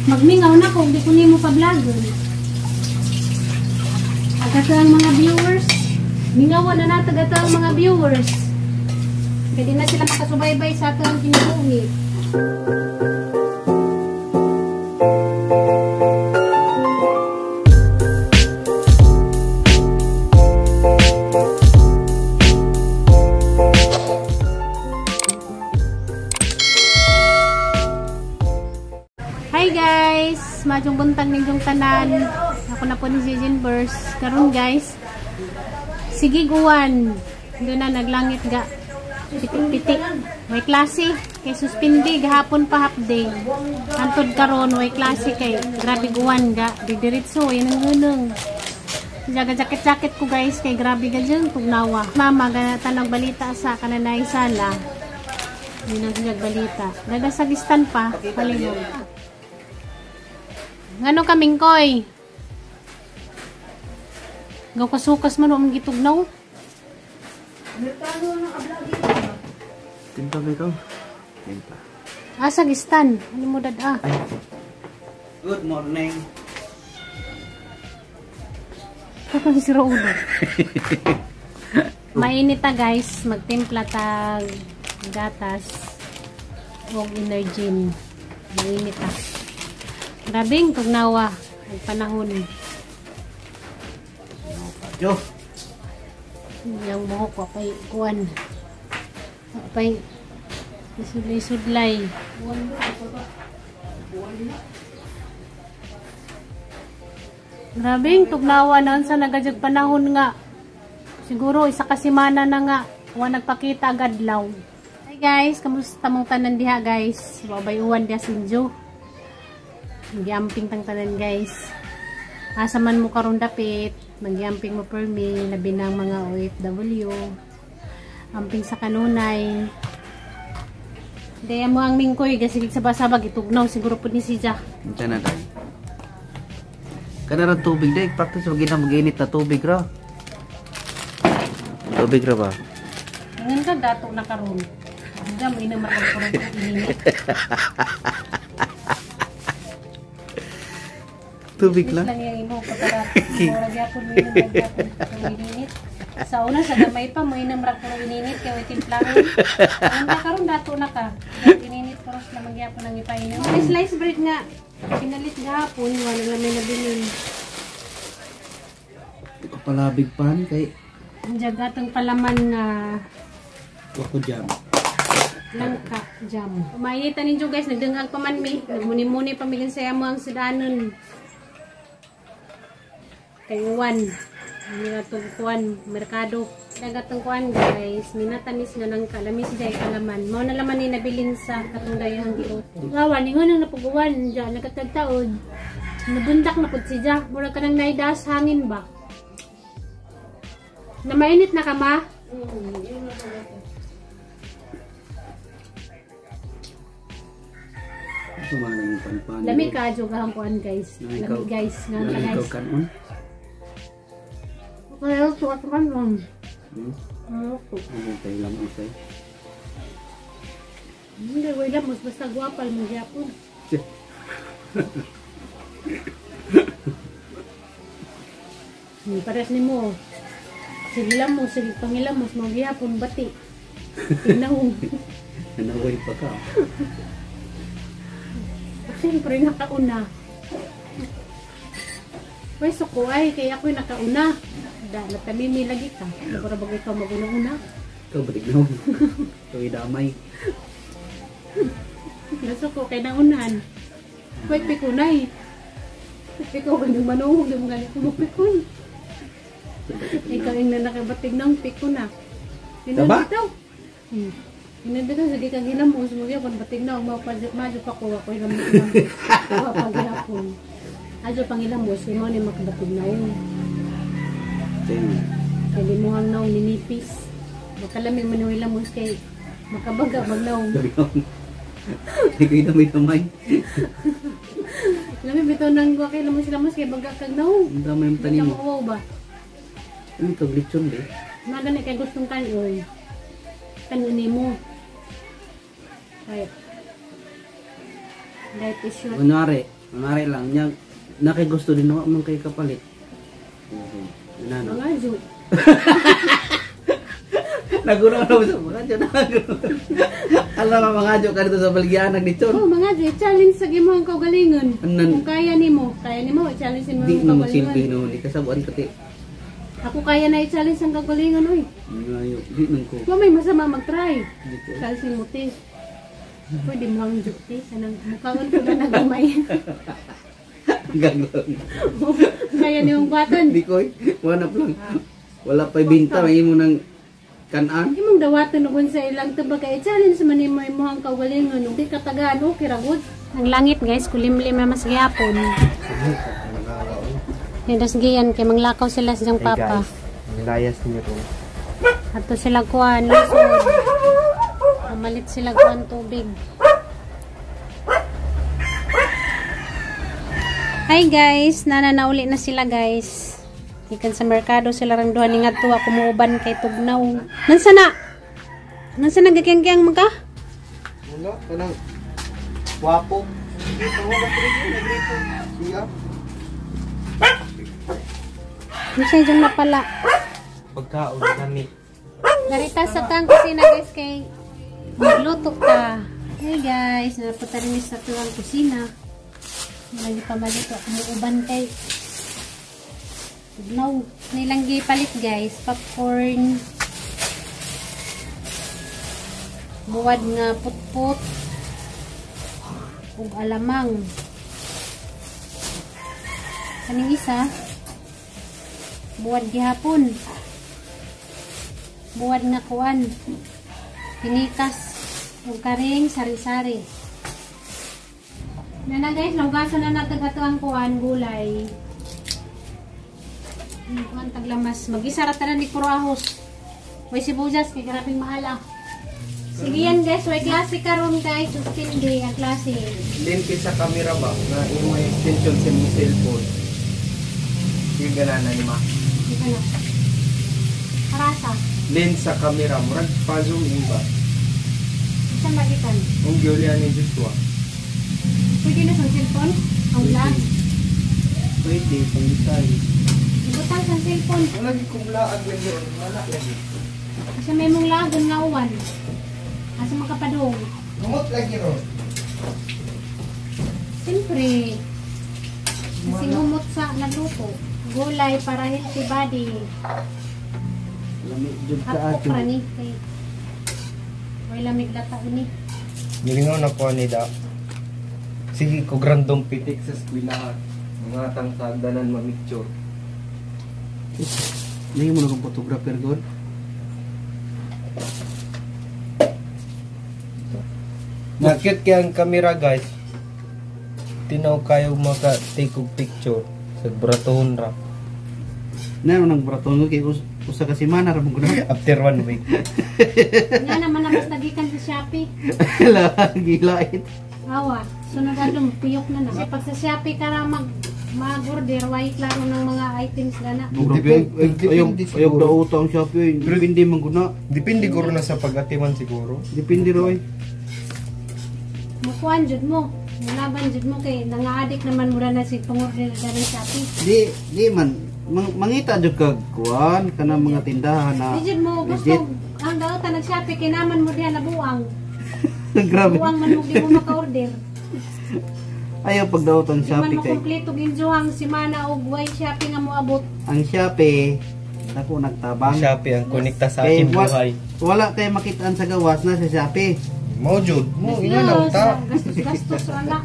Magmingaw na ko, hindi ko nimo pa-vlog. Agad ang mga viewers. Mingawan na natagad ang mga viewers. Pwede na sila makasubaybay sa atong kinabuhi. Hi guys! Majong buntang ninyong tanan. Ako na po ni Zizin Burst. Karon guys, sige guwan. Doon na naglangit ga. Pitik-pitik. May klase. Kay suspindi. Gahapon pa half day. Antod karon may klase kay. Grabe guwan ga. Didiritso. Yan ang gunung. Jaga jacket-jacket ko guys. Kay grabe ga dyan. Tugnawa. Mama, ganatan ang balita sa kananay sala. Hindi na siya balita. Nagasagistan pa. Palingon. Ngano kaming koy? Gaw kasukas man ang gitugnaw. Tinta ba ikaw? Tinta. Asa gistan? Ano mo dad ah? Good morning. Kakang sira ulo. Mainit ta guys. Magtimpla tag gatas. Huwag energy. Mainit ta. Grabing tugnawa. Ang panahon. Jo. Yang buhok ko pay kuan. Pay sudlay-sudlay. Grabing tugnawa na sa nagadjag panahon nga. Siguro isa ka semana na nga wa nagpakita agad law. Hi guys, kamusta mong tanan diha guys? Babayuan dia sinjo. Magiamping tang tanan guys. Asa man mo karon dapit, magiamping mo per me, labi ng mga OFW. Amping sa kanunay. Daya mo ang mingkoy, gasigig sa basabag, itugnaw, siguro po ni Sija. Ito na tayo. Kana rin tubig dahil, practice wag na mag-init na tubig ra. Tubig ra ba? Ngayon ka dato na karon. Hanggang mo inaman ang kurang ininit. Tubig lang. Lang yung imo pagkarat. Mura gyapon mo yung nagyapon ng ininit. Sa una sa gamay pa mo inamrak ko ininit kay way timplahon. Anda karon dato na ka. Ininit paros na magyapon ng ipainom. May slice bread nga pinalit gahapon wala na may nabilin. Ito palabig pan kay Andiyan gatong palaman nga wako jam. Langka jam. Kumainitan ninyo guys, nagdangag pa man mi. Nagmuni-muni pa mi saya mo ang sidanon. Kay Juan, minatong kuan, merkado. Dagatong kuan guys, minatanis nga ng kalamis jay kalaman. Mao na laman ni nabilin sa katong dayang giot. Gawan ningon nang napuguan diyan nagkatagtaod. Nabundak na pud si Jack, mura ka nang naidas hangin ba? Na mainit na ka ma? Sumana yung panpan. Lami ka jugahang kuan guys. Lami guys, nga guys. Kanon. Kaya suot man on. Ano tayo lang usay? Hindi, wala mas basta guwapal mo gyapon. Pares ni mo. Sige lang mo, sige pangilam mo, mga gyapon bati. Tinahong. Nanaway pa ka. Siyempre nakauna. Pwesto ko ay, kaya ako'y nakauna. Dahil tamimi lagi ka. Nagura bagay ka mag-una-una. Ikaw batig na. Ikaw idamay. Naso ko kay naunan. Pwede pikunay. Ikaw ka nang manuhog. Yung mga kumupikun. Ikaw yung nanakabatig ng pikuna. Taba? Hinanda sige kang hinamos mo gyapon batig na majo pa ko ako hinamos paghapon. Ajo pangilamos mo ni makabatig na yun. Kaya mo ang naong ninipis. Makalamig man yung ilamos kay makabaga magnaong. Ikaw na may tamay. Lamig bitaw nang kay lamos kay baga kag naong. Ang dami yung tanim mo. Ikaw ba? Ano ito? Glitchon ba? Magani kay gustong kanoy. Kanunin mo. Right. Light issue. Kunwari, Mangari lang niya nakay gusto din naman man kay kapalit. Ano? Mga jo. Nagulo na sa mga dyan. Alam mo mga dyan ka dito sa baligyan ni Chon. Oh, mga jo, challenge sa gimong kaugalingon. Anan? Kung kaya nimo i-challenge mo Di ang mo silbi kaugalingon. no, di kasabuan pati. Ako kaya na i-challenge ang kaugalingon, oy. Ngayo, di nang ko. Wa may masama mag-try. Dito. Challenge mo te. Pwede mo ang jote sanang mukhaon ko na nagamay. Gaglon. Kaya niyong batan. Di ko wala lang. Wala pa binta may mo nang kanan. Imong dawatan ugon sa ilang tubag kay challenge man nimo imong kaugalingon ug di katagaan okay ra gud. Ang langit guys kulimlim na mas gyapon. Nidas giyan kay manglakaw sila sa jang papa. Nilayas niyo ro. Ato sila kuan lusod. Amalit sila kuan tubig. Hi guys, nananauli na sila guys. Ikan sa merkado sila rang duha ni ngadto ako muuban kay tugnaw. Nansa na? Nansa na gakyang-kyang magka? Wala kanang wapo. Siya. Nansa yung napala. Pagkaon kami. Garita sa tang kusina guys kay magluto ka. Hey guys, napunta rin sa tuwang kusina. Lagi pa ba dito ako muuban kay tugnaw. Nilang gipalit guys, popcorn. Buwad nga putput. Ug alamang. Kaning isa buwad gihapon. Buwad nga kuan. Pinikas ug karing sari-sari. Na guys, laugasan na natin ato ang kuan gulay. Kuan taglamas. Mag-isa ra tanan ni puro ahos. Way sibuyas kay grabing mahala. Sige yan guys, way klase karon guys, 15 day ang klase. Lente sa camera ba na imo extension sa imong cellphone. Di gana na ima. Di ka na. Karasa. Lens sa camera murag pa zoom in ba. Isang magitan. Ang giulian ni Joshua. Pwede na sa cellphone? Ang vlog. Pwede pang-design. Ibutang sa cellphone. Wala gi kumlaag lang yun. Wala lagi. Kasi may mong lagon nga uwan. Asa makapadong. Kumot lagi ron. Siyempre. Kasi humot sa nagluto. Gulay para healthy body. Lamig jud ka Hapok ato. ra ni. Kay may lamig lata ni. Nilingaw na ko ni da. Sige ko grandong pitik sa eskwelahan. Mga tangtagdanan mamicture. Hindi mo na kong photographer god. Nakit kaya ang camera guys. Tinaw kayo maka-take og picture. Sa bratohon ra. Nano nang braton ko kay usa ka semana ra mo guna. After 1 week. Nga naman na mas nagikan sa Shopee. Lagi lait. Awa. Sunod adong piyok na na. Kasi pag sa Shopee ka ra mag-order, wait klaro ng mga items gana. Ayog daw utang Shopee. Depende man guna. Depende ko rin na sa pag-atiman siguro. Depende roy. Mukuan jud mo. Nalaban jud mo kay nanga-addict naman mura na si pang-order na ng Shopee. Di man mangita jud kag kuan kanang mga tindahan na Di jud mo gusto legit. ang daotan nag Shopee kay naman mo diha na buang. Grabe. Buang man mo di mo maka-order. Ayaw pag daw tang Di man Shopee mo kay kompleto ginjuhang semana og way Shopee nga moabot. ang Shopee ako nagtabang. Shopee ang konekta sa Kay aking buhay. wala kay makitaan sa gawas na sa Shopee. Mo jud, mo inanaw ta. Gastos wala.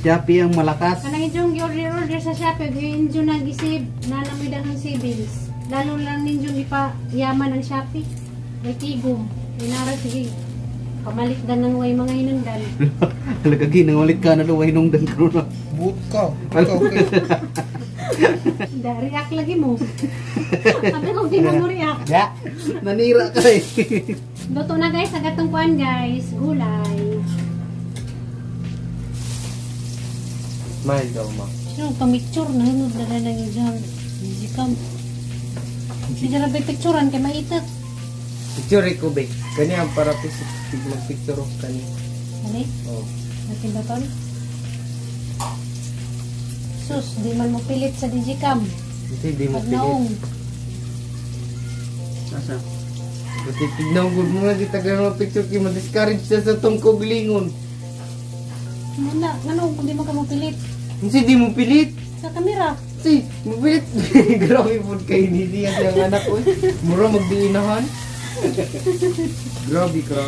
Shopee ang malakas. Kanang inyong i-order sa Shopee, i-enjoy na gisib, na namidag ang savings. Lalo lang ninyong ipayaman ang Shopee. May tigom. Inara sige. Pamalit dan ng way mga hinundan. Lagagi nang walit ka na luway nung dan karon. But ka. Okay. React lagi mo. Sabi ko, di mo react. Ya. Nanira ka eh. Luto na guys, agatong kuan guys. Gulay. Smile daw ma. Sino, pamicture na hinod na lang yung dyan. Easy cam. Hindi na lang picturean kay maitak. Picture ko be. Kani ang para magpicture of kani. Ano Oh. Natin ba ton? Sus, di man mo pilit sa digicam. Kasi di mo Pag pilit. naong. Asa? Kasi tignan ko mo nga di tagal mga picture kaya ma-discourage siya sa tungkog lingon. Muna, ano kung di mo ka mo pilit? Kasi di mo pilit. Sa kamera. Si, mapilit. Grabe po kay hindi yan yung anak ko. Mura magdiinahan. Grabe ka.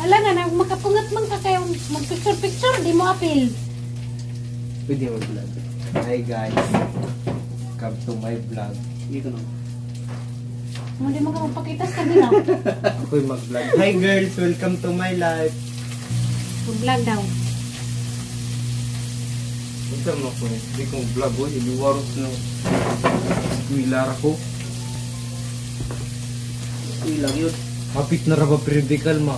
Ala nga, nang makapungat man ka kayo mag-picture-picture, di mo apil. Pwede mag-vlog. Hi guys. Come to my vlog. Dito no. Mo di mo ka magpakita sa kamera. Ako'y mag-vlog. Hi girls, welcome to my life. Mag-vlog daw. Punta mo ako eh. Hindi kong vlog ko. Iliwaros na. Wilara ko. Ilang yun. Hapit na raba periodical ma.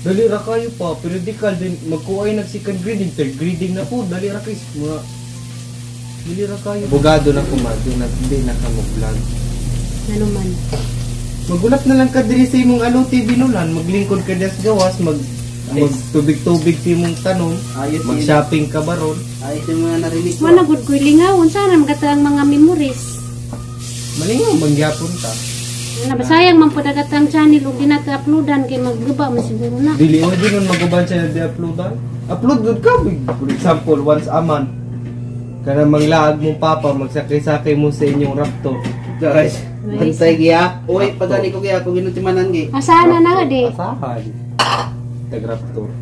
Dali ra kayo pa. Periodical din. Magkuhay nag second grading. Third grading na po. Dali ra kayo. Mga... Dali ra kayo. Bugado na ko ma. Hindi na ka mag-vlog. Ano man. Magulat na lang ka diri sa imong ano TV nulan, maglingkod ka das gawas, tubig-tubig sa imong tanom, Ayos mag-shopping ka baron. Ayos yung mga narinig ko. Wala good ko lingaw. Unsa na magata ang mga memories. Malingaw mangyapon ta. Wala ba sayang man po dagat ang channel ug ginata-uploadan kay magguba man siguro na. Dili mo din maguban siya na uploadan. Upload gud ka for example once a month. Kana manglaag mong papa magsakay-sakay mo sa inyong raptor. Guys, bantay giya. Uy, pagani ko giya, kung ginutimanan gi. Asana na di. Asahan. Tag raptor.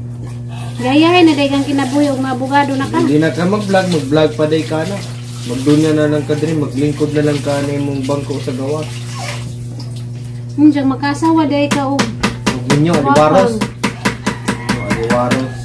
Gayahin na dagang kinabuhi og mga abogado na ka. Hindi na ka mag-vlog pa day ka na. Magdunya na lang ka din, maglingkod na lang ka na imong bangko sa gawas. Unjang makasawa day ka og Huwag ninyo, aliwaros. Aliwaros.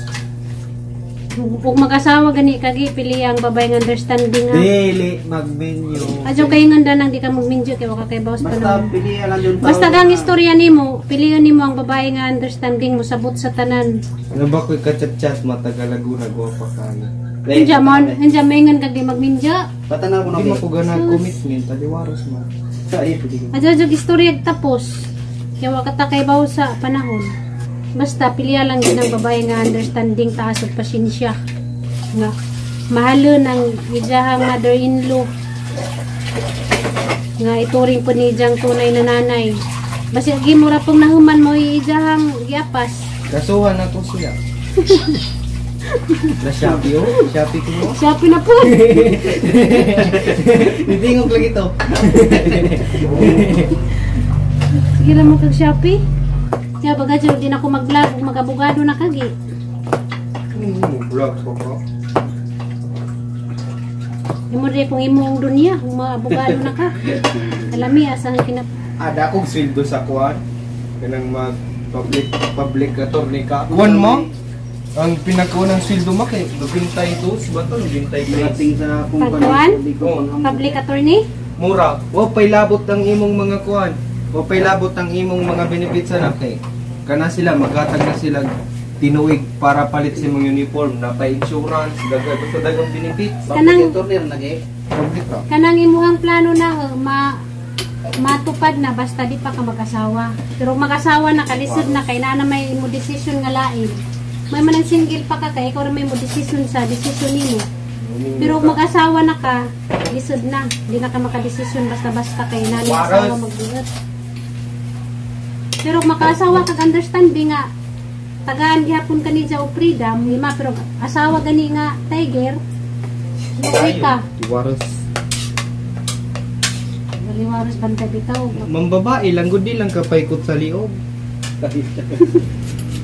ug makasawa gani kagi pili ang babae nga understanding ha. Dili, mag-menu. Adyo kay nganda nang di ka magminjo kay waka kay bawas pa Basta naman. pilihan lang yun. Basta gang istorya nimo, piliyon nimo ang babae nga understanding mo sabot sa tanan. Ano ba ko'y kachat-chat, matagalaguna, guwapa ka na. Unja man, unja maingon kag di magminjo. Patanaw ko na Hindi gi. mo ko gana commitment, aliwaros man. Ayos, pwede ko. Adyo istorya tapos. Kaya waka ta kay bawas sa panahon. Basta piliya lang din ang babae nga understanding taas ug pasensya. Nga mahalo ng ijahang mother-in-law. Nga ituring po ni ijang tunay na nanay. Basta gimura pong nahuman mo ijahang giapas. Kasuhan ako siya. Na Shopee, oh. Shopee ko mo. Siya na po. Nitingog lang ito. Sige lang mo kag Shopee. Kaya baga dyan, di na ako mag-vlog ug mag-abogado na kagi. Vlog ko ko. Imo rin kung imong dunya, kung mga abogado na ka. Alami, asahan kinap... Ada akong sweldo sa kuwan. Kanang mag-public attorney ka. Kuwan mo? Ang pinakaunang sweldo mo kay 22 ba ito? 23. Dating sa Pagkuhan? hindi ko pang Public attorney? Mura. O pailabot ang imong mga kuwan. O pailabot ang imong mga benefits na kay. Kana sila maghatag na sila tinuig para palit sa imong uniform na pa-insurance, dagang benefits. Kanang- turner lagi. Public ka. Kanang imuhang plano na matupad na basta di pa ka mag-asawa. Pero mag-asawa na kalisod na kay na may mo decision nga lain. May manang single pa ka kay ikaw ra may mo decision sa decision nimo. Pero mag-asawa na ka, lisod na. Di na ka makadesisyon basta-basta kay nani asawa magbuhat. Pero makasawa kag understanding nga tagaan gihapon kani sa freedom, lima pero asawa gani nga tiger. Okay ka. Iwaros. Liwaros bantay bitaw. Mambabae lang gud di lang kapaikot sa liog.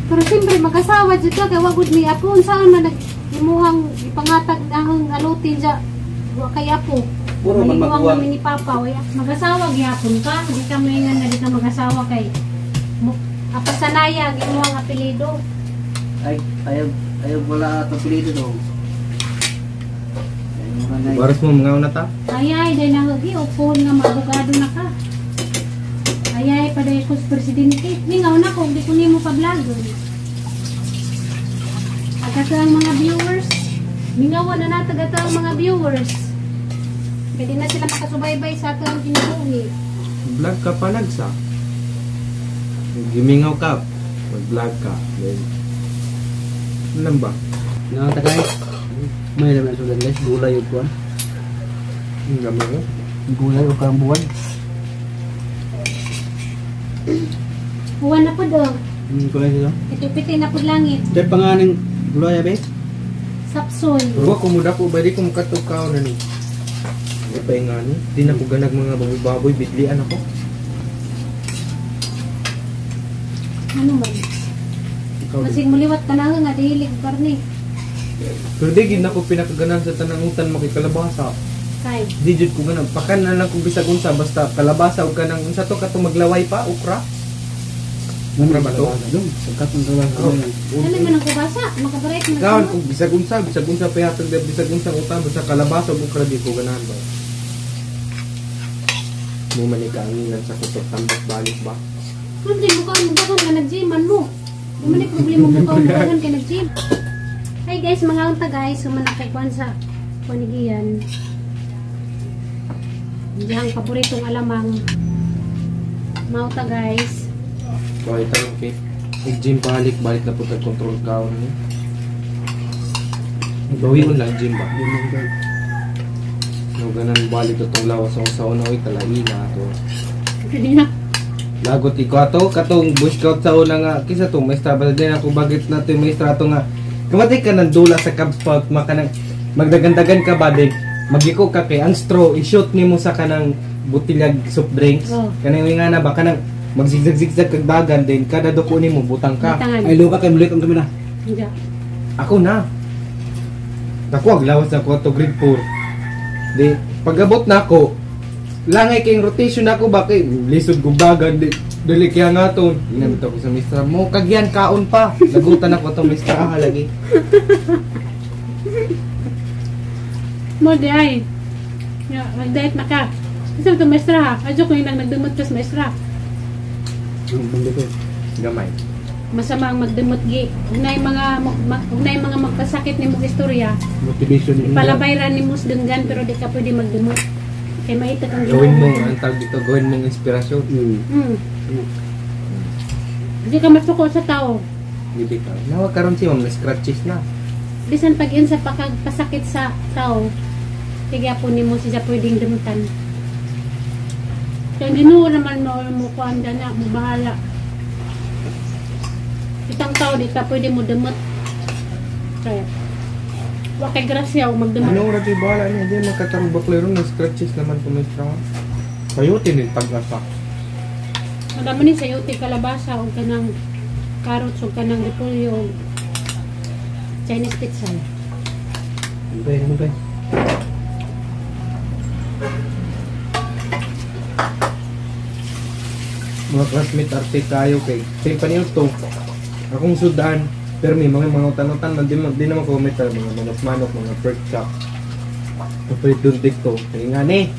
Pero siyempre mag-asawa jud ka kay wagud ni apo saan man imuhang ipangatag ang alutin sa wa kay apo. Puro man Maniguang magkuwang. kami ni papa waya. Mag-asawa gihapon ka, di ka maingan na di ka mag-asawa kay apasanaya gimuhang apelyido. Ay, ayaw wala ito pilito daw. Iwaros mo mga una ta. Ayay, dahil nahagi, upon nga maabogado na ka. Ayay, paday ko sa presidente. Ningaw na ko, hindi ko niyo mo pa-vlog. Agad ang mga viewers. Ningawan na natagad ang mga viewers. Pwede na sila makasubaybay sa ito ang kinabuhi. Vlog ka pa nagsa. Gimingaw ka. Mag-vlog ka. Then, Ano ba? Nakata guys. May naman sudan guys, gulay yung kuwan. Ang gamay mo. Gulay o karambuan. Huwan na po do. Gulay sila. Ito-piti na po langit. Kaya panganing gulay abe? Sapsoy. Huwag kumuda ko, bali ko makatukaw na ni. Hindi pa yung nga ni. Di na ko ganag mga baboy-baboy, bidlian ako. Ano man? Ikaw din. Masig muliwat ka na nga, dihilig karni. Pero di, gid na ko pinakaganan sa tanangutan makikalabasa. Kay. Di jud ko ganag. Pakan na lang kung bisag unsa, basta kalabasa o kanang unsa to kato maglaway pa, ukra. Ukra ba to? Dum, pagkatong trabaho. Ano man ang kubasa? Makabarek na Kaon sa kung bisag unsa pa yatag bisag unsa utang basta kalabasa o ukra di ko ganahan ba. Mo man ikaanginan sa kutok tambak balik ba. Kung di mo ka ka nag-gyman mo. Di man yung problema mo ka nag-gym. Hi guys, mga unta guys. Sumanakikuan sa panigian. Hindi ang paboritong alamang. Mauta guys. Kahit tanong kay gym balik na po control kaon ni. Gawin lang gym ba? No ganan balik itong lawas sa una oy talai na to. Hindi na. Lagot iko ato katong bush scout sa una nga kisa to maestra ba din ako bagit nato yung maestra to nga kamatay ka ng dula sa Cub Scout makanang magdagandagan ka ba din magiko ka kay ang straw i-shoot nimo sa kanang butilyag soft drinks Oh. kanang nga na ba kanang magzigzag-zigzag kag dagan din kada duko nimo butang ka. Butangan. Ay, luka kayo, mulit ang kami na. Hindi. Ako na. Nakuha, lawas na ko to grade 4. Di, pag-abot na ako, langay kayong rotation na ako, bakit? Lisod gugdagan, dili kaya nga to. Inamit ako sa mistra mo, kagyan kaon pa. Nagutan ako to mistra, lagi. Mo di ay. Mag-diet na ka. Kasi ito maestra ha. Adyo ko yung nagdumot ka sa maestra. Ang bandi ko. Gamay. Masama ang magdumot gi. Unay mga magpasakit ni mong istorya. Motivation din. Ipalabayran ni mong dunggan pero di ka pwede magdumot. Kaya maitak ang Gawin mo, ang tawag dito, gawin mong inspirasyon. Hindi ka masuko sa tao. Hindi ka. Nawag karon siya, may scratches na. Bisan pag yun sa pagpasakit sa tao, kaya po ni mo siya pwedeng dumutan. Kaya ginuo naman mo ko anda na, mo bahala. Itang tao, di ka pwede mo dumot. Kaya, wakay grasya o magdumot. Ano oras yung bahala niya? Diyan magkatarong baklero ng scratches naman kung may strong. Sayote din pag-asa. Madama ni sayote kalabasa o kanang carrots o kanang repolyo o Chinese pizza. Ano ba? Mga classmate arte kayo kay sa paniyo to akong sudan pero may mga tanutan na di naman ko metal mga manok mga pork chop kapag doon dito kaya nga ni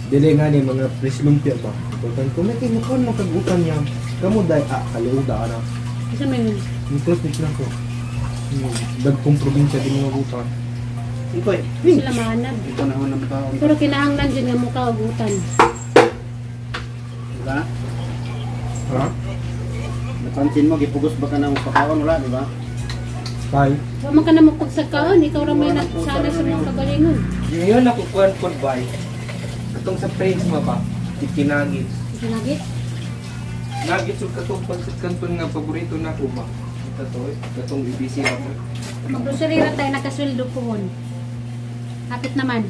dili nga ni mga fresh lumpia pa ikutan ko may kinukon makagutan niya kamo dahil kaluda na Kasi may yung classmate na ko dagkong probinsya di mga gutan Ikoy. sila mahanap. Ito na ako ng kaon. Pero kinahanglan dyan nga mukha ugutan. Diba? ha? Napansin mo, gipugos ba ka na pakaon? Wala, diba? Bye. Huwag man ka na magpagsagkaan. Ikaw ramay nagsanay sa mga kagalingon. Ngayon ako kuhan po bye katong sa friends mo ba ikinagit Ginagit. Nuggets yung katong pansit kanton nga paborito na ko ba? Ito to eh. Katong ibisi ako. Mag-grocery ra tayo nakasweldo pohon. Kapit naman.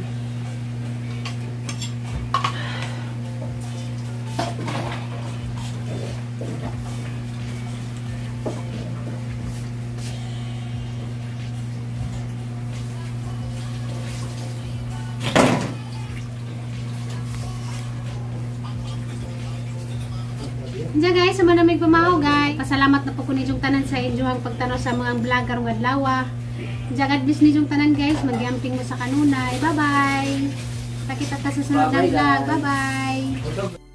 Diyan guys, sa manamig pamahaw guys. Pasalamat na po ko ninyong tanan sa inyong pagtanaw sa mga vlogger ng adlaw. Diyan God bless ninyong tanan guys. Mag-yamping mo sa kanunay. Bye bye. Pakita ta sa sunod na vlog. Bye bye.